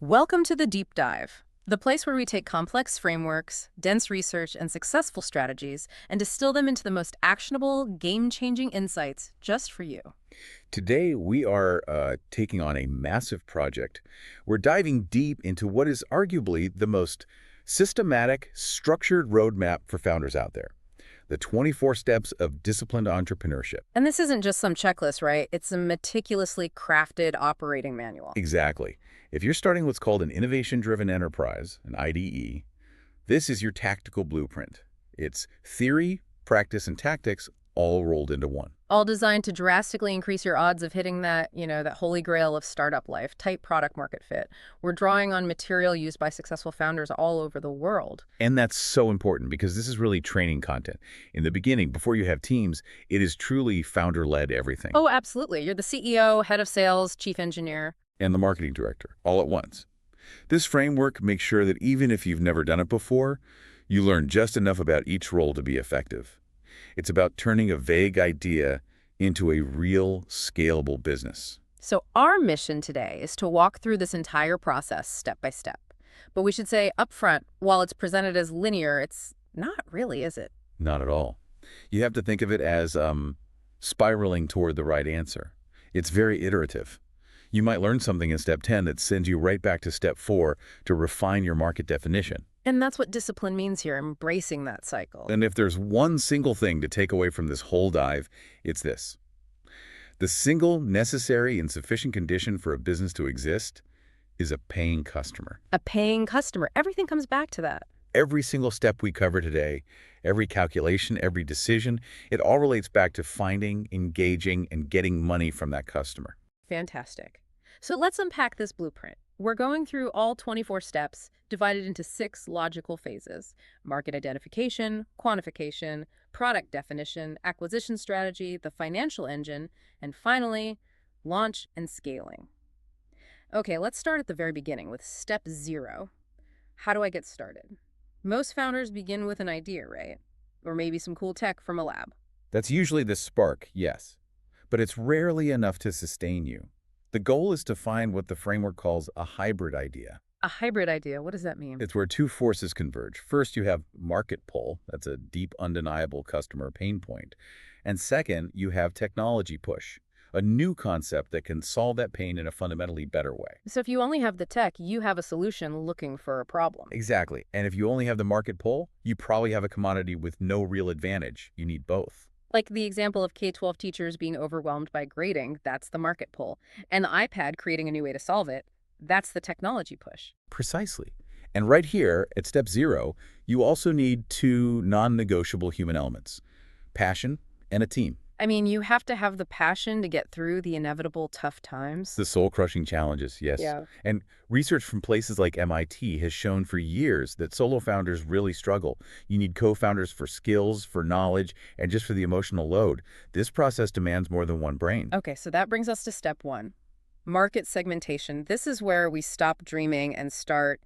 Welcome to the Deep Dive, the place where we take complex frameworks, dense research, and successful strategies and distill them into the most actionable, game-changing insights just for you. Today, we are taking on a massive project. We're diving deep into what is arguably the most systematic, structured roadmap for founders out there, the 24 steps of disciplined entrepreneurship. And this isn't just some checklist, right? It's a meticulously crafted operating manual. Exactly. If you're starting what's called an innovation-driven enterprise, an IDE, this is your tactical blueprint. It's theory, practice, and tactics all rolled into one. All designed to drastically increase your odds of hitting that holy grail of startup life, tight product market fit. We're drawing on material used by successful founders all over the world. And that's so important because this is really training content. In the beginning, before you have teams, it is truly founder-led everything. Oh, absolutely. You're the CEO, head of sales, chief engineer. And the marketing director, all at once. This framework makes sure that even if you've never done it before, you learn just enough about each role to be effective. It's about turning a vague idea into a real, scalable business. So our mission today is to walk through this entire process step by step. But we should say up front, while it's presented as linear, it's not really, is it? Not at all. You have to think of it as spiraling toward the right answer. It's very iterative. You might learn something in step 10 that sends you right back to step 4 to refine your market definition. And that's what discipline means here, embracing that cycle. And if there's one single thing to take away from this whole dive, it's this. The single necessary and sufficient condition for a business to exist is a paying customer. A paying customer. Everything comes back to that. Every single step we cover today, every calculation, every decision, it all relates back to finding, engaging, and getting money from that customer. Fantastic. So let's unpack this blueprint. We're going through all 24 steps, divided into 6 logical phases: market identification, quantification, product definition, acquisition strategy, the financial engine, and finally, launch and scaling. Okay, let's start at the very beginning with step 0. How do I get started? Most founders begin with an idea, right? Or maybe some cool tech from a lab. That's usually the spark, yes, but it's rarely enough to sustain you. The goal is to find what the framework calls a hybrid idea. A hybrid idea, what does that mean? It's where two forces converge. First, you have market pull. That's a deep, undeniable customer pain point. And second, you have technology push, a new concept that can solve that pain in a fundamentally better way. So if you only have the tech, you have a solution looking for a problem. Exactly. And if you only have the market pull, you probably have a commodity with no real advantage. You need both. Like the example of K-12 teachers being overwhelmed by grading, that's the market pull. And the iPad creating a new way to solve it, that's the technology push. Precisely. And right here, at step 0, you also need 2 non-negotiable human elements: passion and a team. I mean, you have to have the passion to get through the inevitable tough times. The soul-crushing challenges, yes. Yeah. And research from places like MIT has shown for years that solo founders really struggle. You need co-founders for skills, for knowledge, and just for the emotional load. This process demands more than one brain. Okay, so that brings us to step 1. Market segmentation. This is where we stop dreaming and start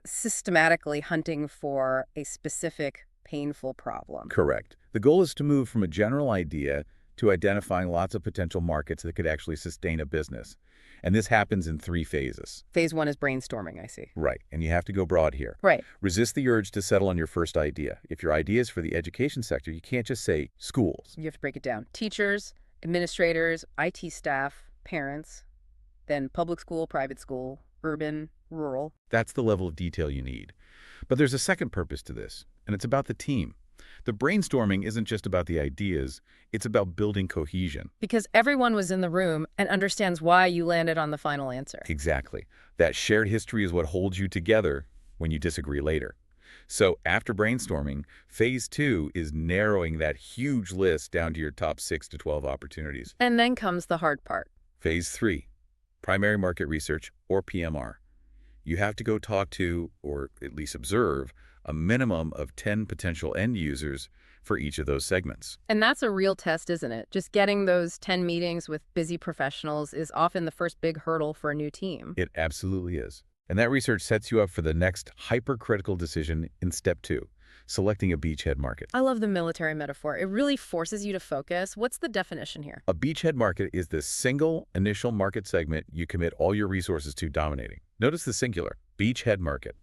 systematically hunting for a specific painful problem. Correct. The goal is to move from a general idea to identifying lots of potential markets that could actually sustain a business. And this happens in 3 phases. Phase 1 is brainstorming, I see. Right. And you have to go broad here. Right. Resist the urge to settle on your first idea. If your idea is for the education sector, you can't just say schools. You have to break it down. Teachers, administrators, IT staff, parents, then public school, private school, urban, rural. That's the level of detail you need. But there's a second purpose to this, and it's about the team. The brainstorming isn't just about the ideas, it's about building cohesion. Because everyone was in the room and understands why you landed on the final answer. Exactly. That shared history is what holds you together when you disagree later. So after brainstorming, phase 2 is narrowing that huge list down to your top 6 to 12 opportunities. And then comes the hard part. Phase 3, primary market research, or PMR. You have to go talk to, or at least observe, a minimum of 10 potential end users for each of those segments. And that's a real test, isn't it? Just getting those 10 meetings with busy professionals is often the first big hurdle for a new team. It absolutely is. And that research sets you up for the next hypercritical decision in step 2. selecting a beachhead market. I love the military metaphor. It really forces you to focus. What's the definition here? A beachhead market is the single initial market segment you commit all your resources to dominating. Notice the singular, beachhead market,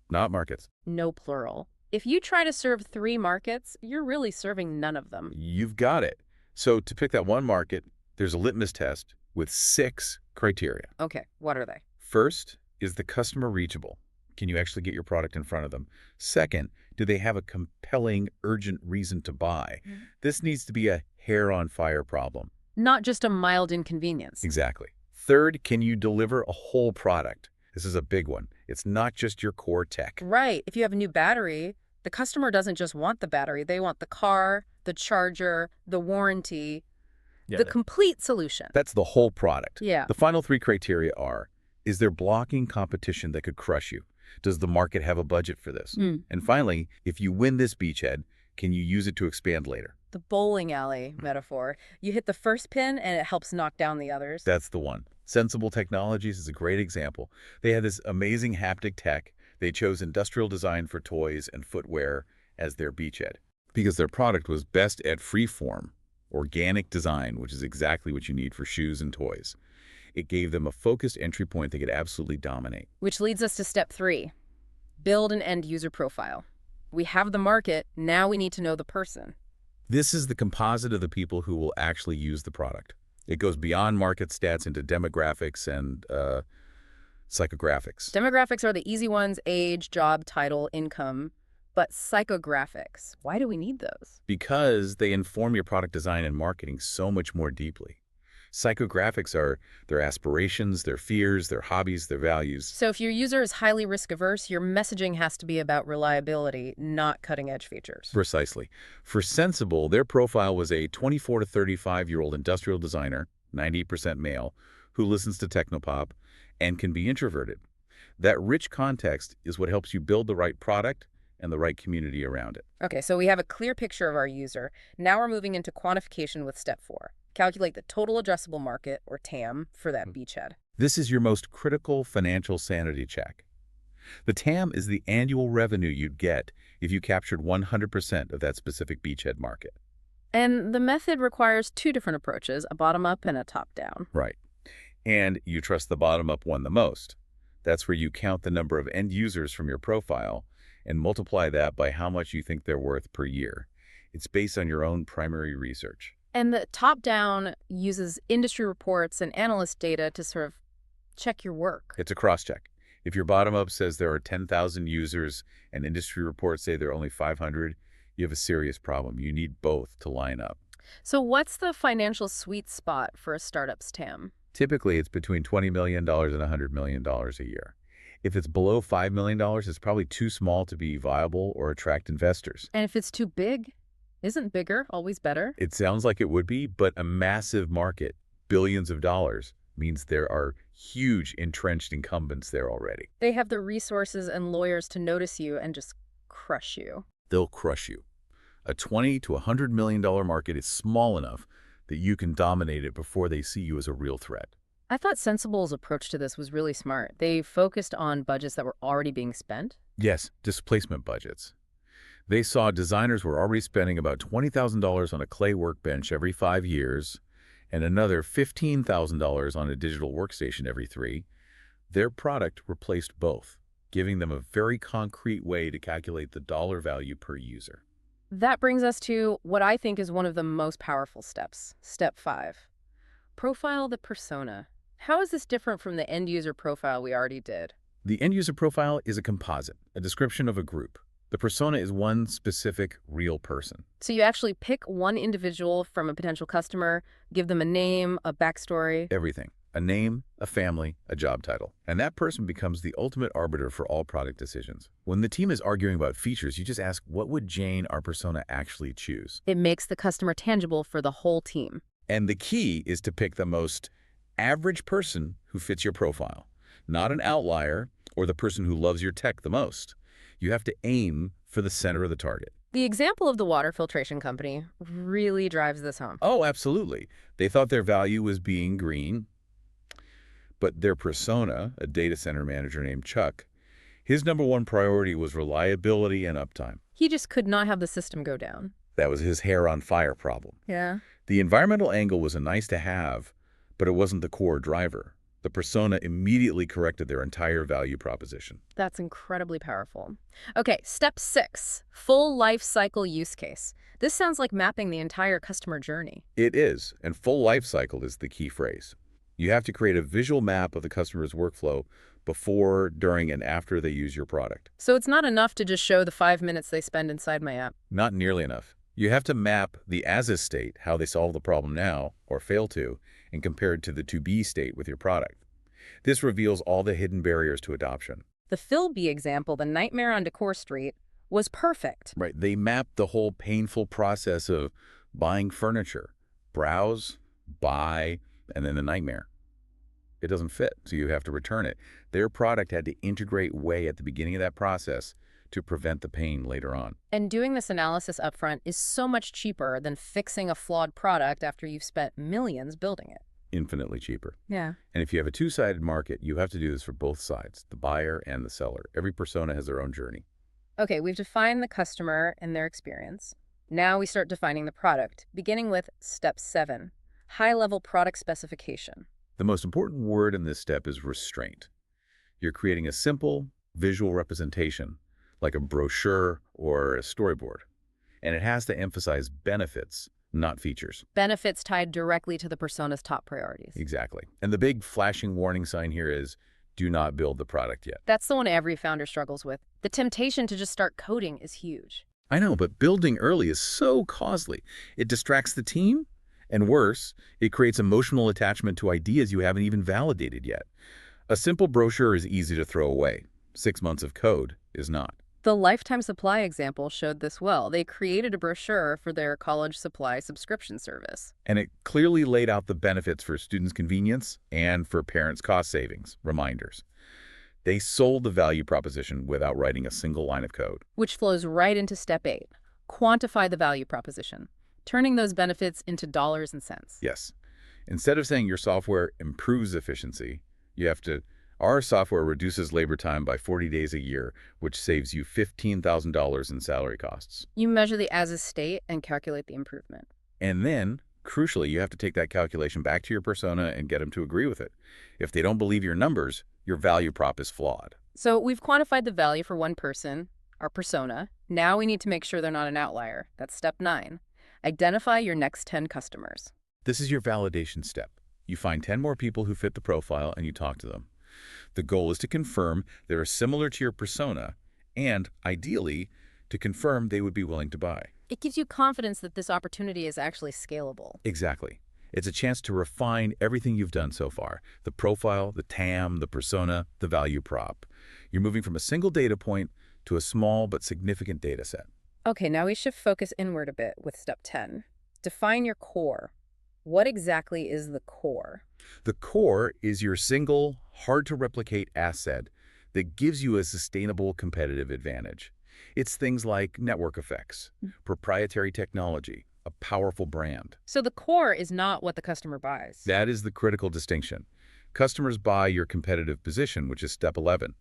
not markets. No plural. If you try to serve 3 markets, you're really serving none of them. You've got it. So to pick that one market, there's a litmus test with 6 criteria. Okay, what are they? First, is the customer reachable? Can you actually get your product in front of them? Second, do they have a compelling, urgent reason to buy? This needs to be a hair-on-fire problem. Not just a mild inconvenience. Exactly. Third, can you deliver a whole product? This is a big one. It's not just your core tech. Right. If you have a new battery, the customer doesn't just want the battery. They want the car, the charger, the warranty, the complete solution. That's the whole product. Yeah. The final 3 criteria are, is there blocking competition that could crush you? Does the market have a budget for this? And finally, if you win this beachhead, can you use it to expand later? The bowling alley metaphor. You hit the first pin and it helps knock down the others. That's the one. Sensible Technologies is a great example. They had this amazing haptic tech. They chose industrial design for toys and footwear as their beachhead because their product was best at free-form, organic design, which is exactly what you need for shoes and toys. It gave them a focused entry point they could absolutely dominate. Which leads us to step 3. Build an end-user profile. We have the market, now we need to know the person. This is the composite of the people who will actually use the product. It goes beyond market stats into demographics and psychographics. Demographics are the easy ones: age, job, title, income. But psychographics, why do we need those? Because they inform your product design and marketing so much more deeply. Psychographics are their aspirations, their fears, their hobbies, their values. So if your user is highly risk-averse, your messaging has to be about reliability, not cutting-edge features. Precisely. For Sensible, their profile was a 24 to 35-year-old industrial designer, 90% male, who listens to technopop and can be introverted. That rich context is what helps you build the right product and the right community around it. Okay, so we have a clear picture of our user. Now we're moving into quantification with step 4. Calculate the total addressable market, or TAM, for that beachhead. This is your most critical financial sanity check. The TAM is the annual revenue you'd get if you captured 100% of that specific beachhead market. And the method requires 2 different approaches, a bottom-up and a top-down. Right. And you trust the bottom-up one the most. That's where you count the number of end users from your profile and multiply that by how much you think they're worth per year. It's based on your own primary research. And the top-down uses industry reports and analyst data to sort of check your work. It's a cross-check. If your bottom-up says there are 10,000 users and industry reports say there are only 500, you have a serious problem. You need both to line up. So what's the financial sweet spot for a startup's TAM? Typically, it's between $20 million and $100 million a year. If it's below $5 million, it's probably too small to be viable or attract investors. And if it's too big, isn't bigger always better? It sounds like it would be, but a massive market, billions of dollars, means there are huge entrenched incumbents there already. They have the resources and lawyers to notice you and just crush you. They'll crush you. A $20 to $100 million market is small enough that you can dominate it before they see you as a real threat. I thought Sensible's approach to this was really smart. They focused on budgets that were already being spent. Yes, displacement budgets. They saw designers were already spending about $20,000 on a clay workbench every 5 years and another $15,000 on a digital workstation every 3. Their product replaced both, giving them a very concrete way to calculate the dollar value per user. That brings us to what I think is one of the most powerful steps, step 5. Profile the persona. How is this different from the end-user profile we already did? The end-user profile is a composite, a description of a group. The persona is one specific, real person. So you actually pick one individual from a potential customer, give them a name, a backstory. Everything. A name, a family, a job title. And that person becomes the ultimate arbiter for all product decisions. When the team is arguing about features, you just ask, what would Jane, our persona, actually choose? It makes the customer tangible for the whole team. And the key is to pick the most average person who fits your profile, not an outlier or the person who loves your tech the most. You have to aim for the center of the target. The example of the water filtration company really drives this home. Oh, absolutely. They thought their value was being green, but their persona, a data center manager named Chuck, his number one priority was reliability and uptime. He just could not have the system go down. That was his hair on fire problem. Yeah. The environmental angle was a nice to have, but it wasn't the core driver. The persona immediately corrected their entire value proposition. That's incredibly powerful. Okay, step 6, full life cycle use case. This sounds like mapping the entire customer journey. It is, and full life cycle is the key phrase. You have to create a visual map of the customer's workflow before, during, and after they use your product. So it's not enough to just show the 5 minutes they spend inside my app. Not nearly enough. You have to map the as-is state, how they solve the problem now, or fail to, and compare it to the to-be state with your product. This reveals all the hidden barriers to adoption. The Philby example, the nightmare on Decor Street, was perfect. Right. They mapped the whole painful process of buying furniture. Browse, buy, and then the nightmare. It doesn't fit, so you have to return it. Their product had to integrate way at the beginning of that process to prevent the pain later on. And doing this analysis upfront is so much cheaper than fixing a flawed product after you've spent millions building it. Infinitely cheaper. Yeah. And if you have a two-sided market, you have to do this for both sides, the buyer and the seller. Every persona has their own journey. Okay, we've defined the customer and their experience. Now we start defining the product, beginning with step 7, high-level product specification. The most important word in this step is restraint. You're creating a simple visual representation, like a brochure or a storyboard. And it has to emphasize benefits, not features. Benefits tied directly to the persona's top priorities. Exactly. And the big flashing warning sign here is, do not build the product yet. That's the one every founder struggles with. The temptation to just start coding is huge. I know, but building early is so costly. It distracts the team, and worse, it creates emotional attachment to ideas you haven't even validated yet. A simple brochure is easy to throw away. 6 months of code is not. The Lifetime Supply example showed this well. They created a brochure for their college supply subscription service. And it clearly laid out the benefits for students' convenience and for parents' cost savings, reminders. They sold the value proposition without writing a single line of code. Which flows right into step 8, quantify the value proposition, turning those benefits into dollars and cents. Yes. Instead of saying your software improves efficiency, you have to, our software reduces labor time by 40 days a year, which saves you $15,000 in salary costs. You measure the as-is state and calculate the improvement. And then, crucially, you have to take that calculation back to your persona and get them to agree with it. If they don't believe your numbers, your value prop is flawed. So we've quantified the value for one person, our persona. Now we need to make sure they're not an outlier. That's step 9. Identify your next 10 customers. This is your validation step. You find 10 more people who fit the profile and you talk to them. The goal is to confirm they're similar to your persona and, ideally, to confirm they would be willing to buy. It gives you confidence that this opportunity is actually scalable. Exactly. It's a chance to refine everything you've done so far. The profile, the TAM, the persona, the value prop. You're moving from a single data point to a small but significant data set. Okay, now we shift focus inward a bit with step 10. Define your core. What exactly is the core? The core is your single, hard-to-replicate asset that gives you a sustainable competitive advantage. It's things like network effects, proprietary technology, a powerful brand. So the core is not what the customer buys. That is the critical distinction. Customers buy your competitive position, which is step 11.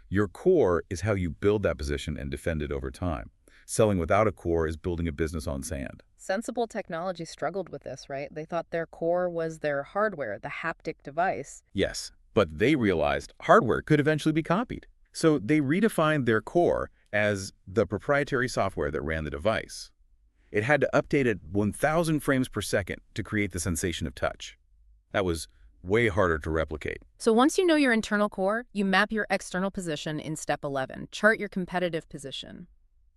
Your core is how you build that position and defend it over time. Selling without a core is building a business on sand. Sensible Technology struggled with this, right? They thought their core was their hardware, the haptic device. Yes, but they realized hardware could eventually be copied. So they redefined their core as the proprietary software that ran the device. It had to update at 1,000 frames per second to create the sensation of touch. That was way harder to replicate. So once you know your internal core, you map your external position in step 11. Chart your competitive position.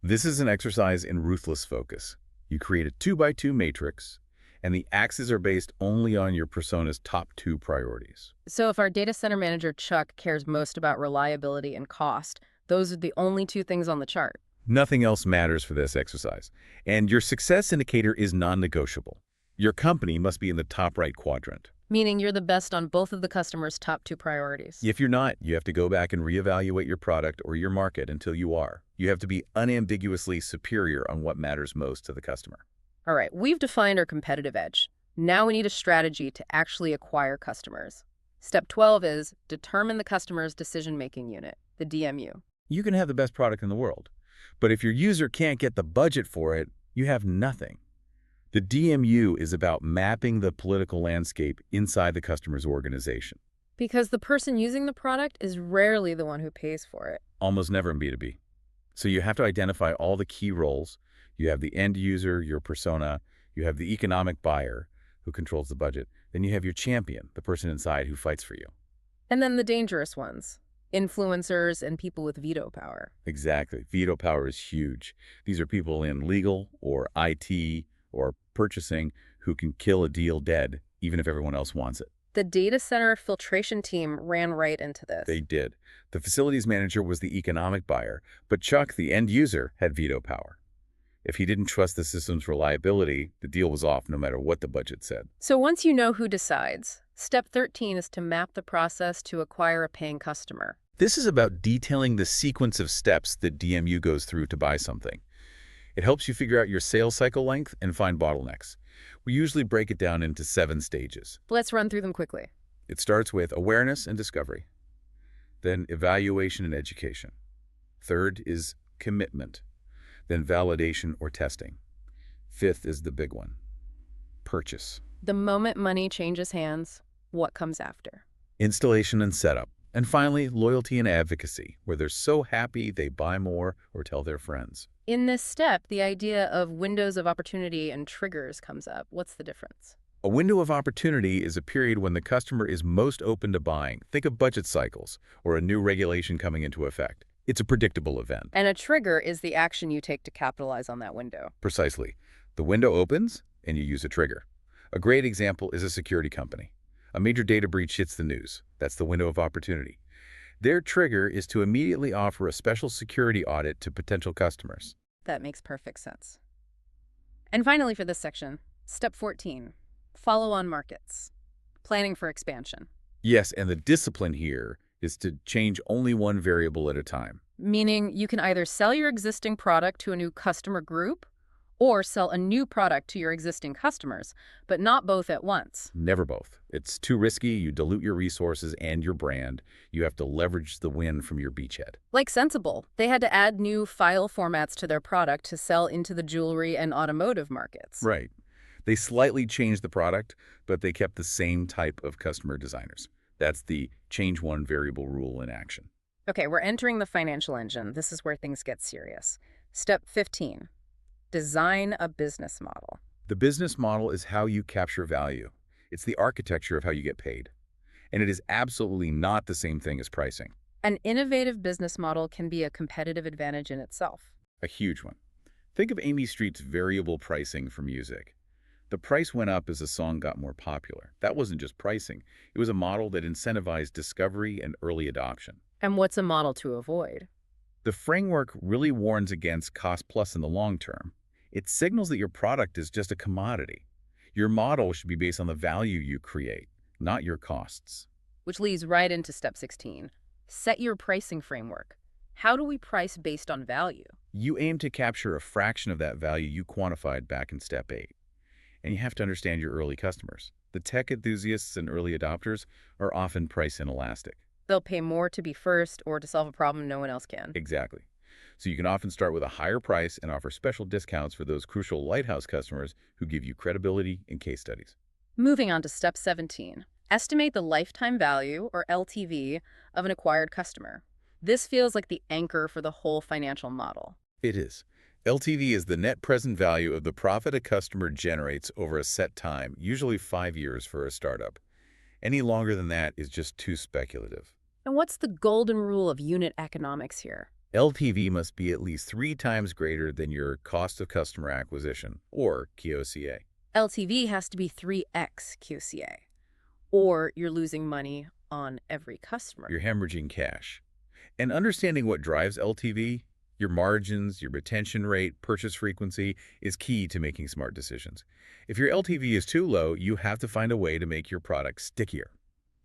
This is an exercise in ruthless focus. You create a 2x2 matrix, and the axes are based only on your persona's top 2 priorities. So if our data center manager, Chuck, cares most about reliability and cost, those are the only 2 things on the chart. Nothing else matters for this exercise. And your success indicator is non-negotiable. Your company must be in the top right quadrant. Meaning you're the best on both of the customer's top 2 priorities. If you're not, you have to go back and reevaluate your product or your market until you are. You have to be unambiguously superior on what matters most to the customer. All right, we've defined our competitive edge. Now we need a strategy to actually acquire customers. Step 12 is determine the customer's decision-making unit, the DMU. You can have the best product in the world, But if your user can't get the budget for it, you have nothing. The DMU is about mapping the political landscape inside the customer's organization. Because the person using the product is rarely the one who pays for it. Almost never in B2B. So you have to identify all the key roles. You have the end user, your persona. You have the economic buyer who controls the budget. Then you have your champion, the person inside who fights for you. And then the dangerous ones, influencers and people with veto power. Exactly. Veto power is huge. These are people in legal or IT or purchasing who can kill a deal dead, even if everyone else wants it. The data center filtration team ran right into this. They did. The facilities manager was the economic buyer, but Chuck, the end user, had veto power. If he didn't trust the system's reliability, the deal was off no matter what the budget said. So once you know who decides, step 13 is to map the process to acquire a paying customer. This is about detailing the sequence of steps that DMU goes through to buy something. It helps you figure out your sales cycle length and find bottlenecks. We usually break it down into 7 stages. Let's run through them quickly. It starts with awareness and discovery, then evaluation and education. Third is commitment, then validation or testing. Fifth is the big one, purchase. The moment money changes hands, what comes after? Installation and setup. And finally, loyalty and advocacy, where they're so happy they buy more or tell their friends. In this step, the idea of windows of opportunity and triggers comes up. What's the difference? A window of opportunity is a period when the customer is most open to buying. Think of budget cycles or a new regulation coming into effect. It's a predictable event. And a trigger is the action you take to capitalize on that window. Precisely. The window opens and you use a trigger. A great example is a security company. A major data breach hits the news. That's the window of opportunity. Their trigger is to immediately offer a special security audit to potential customers. That makes perfect sense. And finally for this section, step 14, follow-on markets, planning for expansion. Yes, and the discipline here is to change only one variable at a time. Meaning you can either sell your existing product to a new customer group or sell a new product to your existing customers, but not both at once. Never both. It's too risky. You dilute your resources and your brand. You have to leverage the win from your beachhead. Like Sensible, they had to add new file formats to their product to sell into the jewelry and automotive markets. Right. They slightly changed the product, but they kept the same type of customer designers. That's the change one variable rule in action. Okay, we're entering the financial engine. This is where things get serious. Step 15. Design a business model. The business model is how you capture value. It's the architecture of how you get paid. And it is absolutely not the same thing as pricing. An innovative business model can be a competitive advantage in itself. A huge one. Think of Amy Street's variable pricing for music. The price went up as a song got more popular. That wasn't just pricing. It was a model that incentivized discovery and early adoption. And what's a model to avoid? The framework really warns against cost plus in the long term. It signals that your product is just a commodity. Your model should be based on the value you create, not your costs. Which leads right into step 16. Set your pricing framework. How do we price based on value? You aim to capture a fraction of that value you quantified back in step 8. And you have to understand your early customers. The tech enthusiasts and early adopters are often price inelastic. They'll pay more to be first or to solve a problem no one else can. Exactly. So you can often start with a higher price and offer special discounts for those crucial lighthouse customers who give you credibility in case studies. Moving on to step 17. Estimate the lifetime value, or LTV, of an acquired customer. This feels like the anchor for the whole financial model. It is. LTV is the net present value of the profit a customer generates over a set time, usually 5 years for a startup. Any longer than that is just too speculative. And what's the golden rule of unit economics here? LTV must be at least 3 times greater than your cost of customer acquisition, or QOCA. LTV has to be 3x QCA, or you're losing money on every customer. You're hemorrhaging cash. And understanding what drives LTV, your margins, your retention rate, purchase frequency, is key to making smart decisions. If your LTV is too low, you have to find a way to make your product stickier.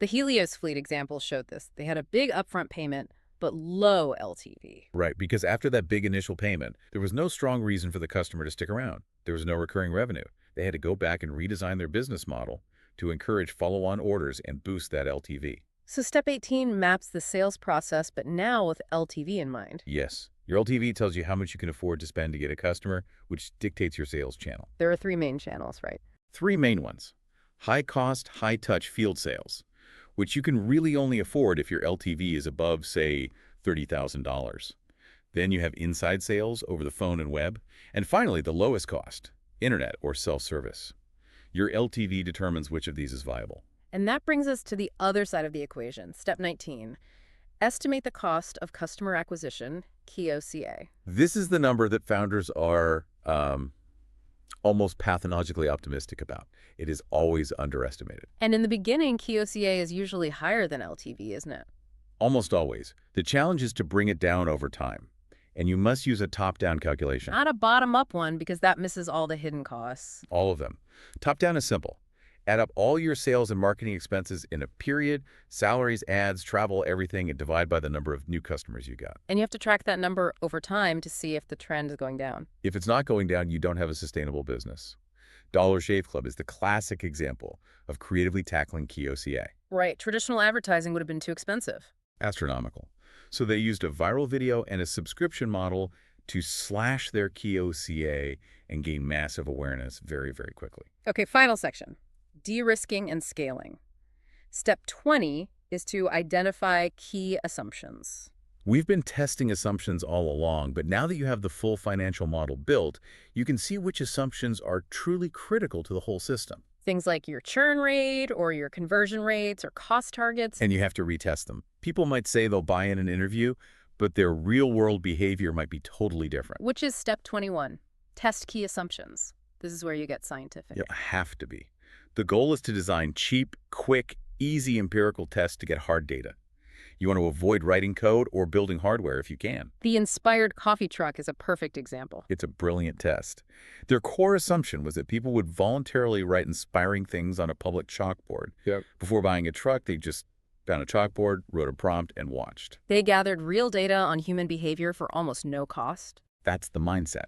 The Helios fleet example showed this. They had a big upfront payment, but low LTV. Right, because after that big initial payment, there was no strong reason for the customer to stick around. There was no recurring revenue. They had to go back and redesign their business model to encourage follow-on orders and boost that LTV. So step 18 maps the sales process, but now with LTV in mind. Yes, Your LTV tells you how much you can afford to spend to get a customer, which dictates your sales channel. There are three main channels, right? Three main ones: high-cost, high-touch field sales, which you can really only afford if your LTV is above, say, $30,000. Then you have inside sales over the phone and web. And finally, the lowest cost, internet or self-service. Your LTV determines which of these is viable. And that brings us to the other side of the equation, step 19. Estimate the cost of customer acquisition, key OCA. This is the number that founders are almost pathologically optimistic about. It is always underestimated. And in the beginning, key OCA is usually higher than LTV, isn't it? Almost always. The challenge is to bring it down over time. And you must use a top-down calculation. Not a bottom-up one, because that misses all the hidden costs. All of them. Top-down is simple. Add up all your sales and marketing expenses in a period, salaries, ads, travel, everything, and divide by the number of new customers you got. And you have to track that number over time to see if the trend is going down. If it's not going down, you don't have a sustainable business. Dollar Shave Club is the classic example of creatively tackling key OCA. Right. Traditional advertising would have been too expensive. Astronomical. So they used a viral video and a subscription model to slash their key OCA and gain massive awareness very, very quickly. Okay, final section. De-risking and scaling. Step 20 is to identify key assumptions. We've been testing assumptions all along, but now that you have the full financial model built, you can see which assumptions are truly critical to the whole system. Things like your churn rate or your conversion rates or cost targets. And you have to retest them. People might say they'll buy in an interview, but their real-world behavior might be totally different. Which is step 21. Test key assumptions. This is where you get scientific. You have to be. The goal is to design cheap, quick, easy empirical tests to get hard data. You want to avoid writing code or building hardware if you can. The inspired coffee truck is a perfect example. It's a brilliant test. Their core assumption was that people would voluntarily write inspiring things on a public chalkboard. Yep. Before buying a truck, they just found a chalkboard, wrote a prompt, and watched. They gathered real data on human behavior for almost no cost. That's the mindset.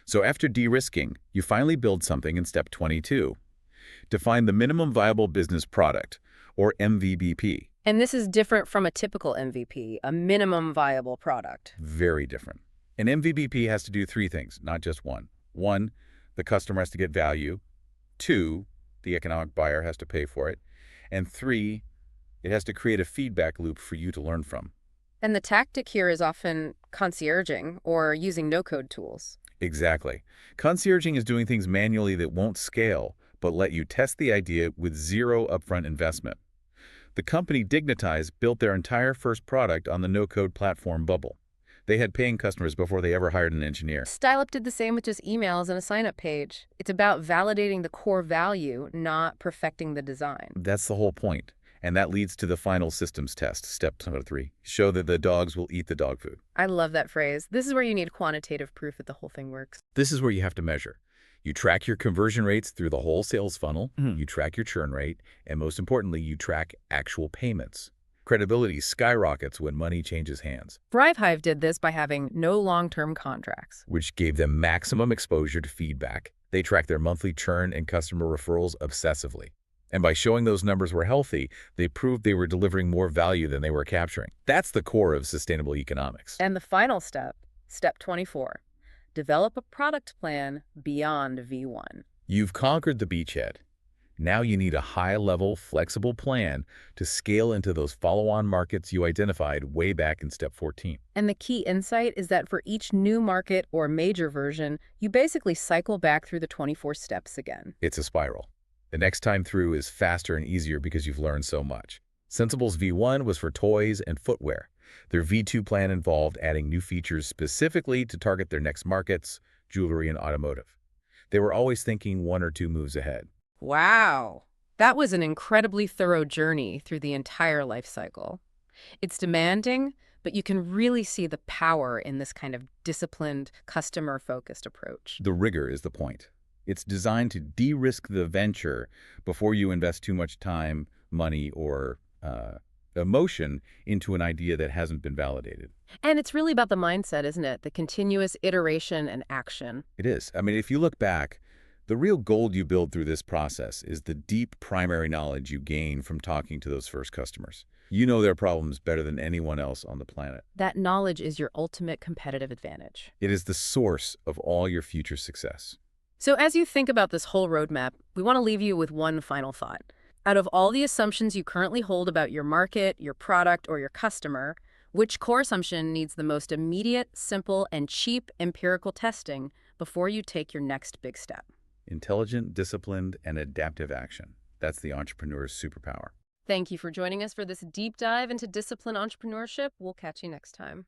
So after de-risking, you finally build something in step 22. Define the minimum viable business product, or MVBP. And this is different from a typical MVP, a minimum viable product. Very different. An MVBP has to do three things, not just one. One, the customer has to get value. Two, the economic buyer has to pay for it. And three, it has to create a feedback loop for you to learn from. And the tactic here is often concierging or using no-code tools. Exactly. Concierging is doing things manually that won't scale, but let you test the idea with zero upfront investment. The company Dignitize built their entire first product on the no-code platform Bubble. They had paying customers before they ever hired an engineer. StyleUp did the same with just emails and a sign-up page. It's about validating the core value, not perfecting the design. That's the whole point. And that leads to the final systems test, step 3. Show that the dogs will eat the dog food. I love that phrase. This is where you need quantitative proof that the whole thing works. This is where you have to measure. You track your conversion rates through the whole sales funnel, you track your churn rate, and most importantly, you track actual payments. Credibility skyrockets when money changes hands. ThriveHive did this by having no long-term contracts, which gave them maximum exposure to feedback. They tracked their monthly churn and customer referrals obsessively. And by showing those numbers were healthy, they proved they were delivering more value than they were capturing. That's the core of sustainable economics. And the final step, step 24. Develop a product plan beyond V1. You've conquered the beachhead. Now you need a high-level, flexible plan to scale into those follow-on markets you identified way back in step 14. And the key insight is that for each new market or major version, you basically cycle back through the 24 steps again. It's a spiral. The next time through is faster and easier because you've learned so much. Sensible's V1 was for toys and footwear. Their V2 plan involved adding new features specifically to target their next markets, jewelry and automotive. They were always thinking 1 or 2 moves ahead. Wow. That was an incredibly thorough journey through the entire life cycle. It's demanding, but you can really see the power in this kind of disciplined, customer-focused approach. The rigor is the point. It's designed to de-risk the venture before you invest too much time, money, or emotion into an idea that hasn't been validated. And it's really about the mindset, isn't it? The continuous iteration and action. It is. I mean, if you look back, the real gold you build through this process is the deep primary knowledge you gain from talking to those first customers. You know their problems better than anyone else on the planet. That knowledge is your ultimate competitive advantage. It is the source of all your future success. So as you think about this whole roadmap, we want to leave you with one final thought. Out of all the assumptions you currently hold about your market, your product, or your customer, which core assumption needs the most immediate, simple, and cheap empirical testing before you take your next big step? Intelligent, disciplined, and adaptive action. That's the entrepreneur's superpower. Thank you for joining us for this deep dive into discipline entrepreneurship. We'll catch you next time.